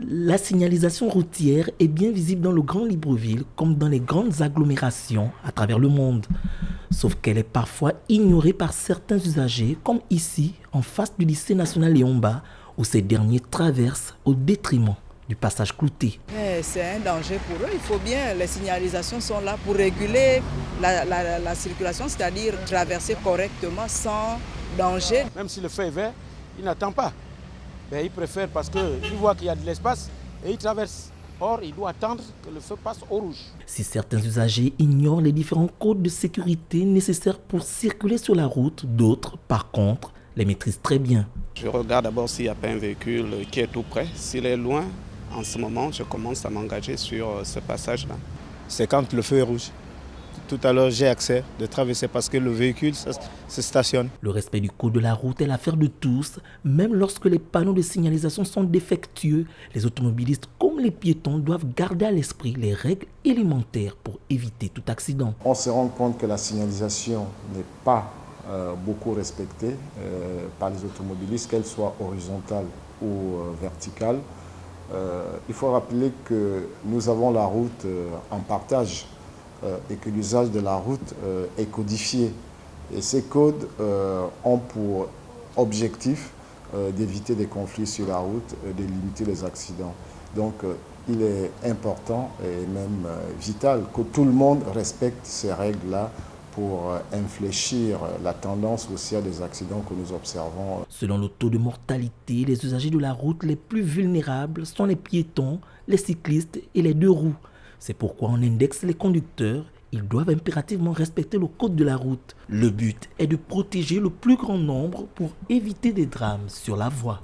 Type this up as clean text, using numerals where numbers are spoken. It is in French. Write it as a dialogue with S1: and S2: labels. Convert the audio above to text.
S1: La signalisation routière est bien visible dans le Grand Libreville comme dans les grandes agglomérations à travers le monde. Sauf qu'elle est parfois ignorée par certains usagers, comme ici, en face du lycée national Léon-Mba, où ces derniers traversent au détriment du passage clouté.
S2: C'est un danger pour eux. Il faut bien, les signalisations sont là pour réguler la circulation, c'est-à-dire traverser correctement sans danger.
S3: Même si le feu est vert, il n'attend pas. Mais il préfère parce qu'il voit qu'il y a de l'espace et il traverse. Or, il doit attendre que le feu passe au rouge.
S1: Si certains usagers ignorent les différents codes de sécurité nécessaires pour circuler sur la route, d'autres, par contre, les maîtrisent très bien.
S4: Je regarde d'abord s'il n'y a pas un véhicule qui est tout près. S'il est loin, en ce moment, je commence à m'engager sur ce passage-là.
S5: C'est quand le feu est rouge. Tout à l'heure, j'ai accès de traverser parce que le véhicule se stationne.
S1: Le respect du code de la route est l'affaire de tous. Même lorsque les panneaux de signalisation sont défectueux, les automobilistes comme les piétons doivent garder à l'esprit les règles élémentaires pour éviter tout accident.
S6: On se rend compte que la signalisation n'est pas beaucoup respectée par les automobilistes, qu'elle soit horizontale ou verticale. Il faut rappeler que nous avons la route en partage et que l'usage de la route est codifié. Et ces codes ont pour objectif d'éviter des conflits sur la route, de limiter les accidents. Donc il est important et même vital que tout le monde respecte ces règles-là pour infléchir la tendance haussière des accidents que nous observons.
S1: Selon le taux de mortalité, les usagers de la route les plus vulnérables sont les piétons, les cyclistes et les deux roues. C'est pourquoi on indexe les conducteurs. Ils doivent impérativement respecter le code de la route. Le but est de protéger le plus grand nombre pour éviter des drames sur la voie.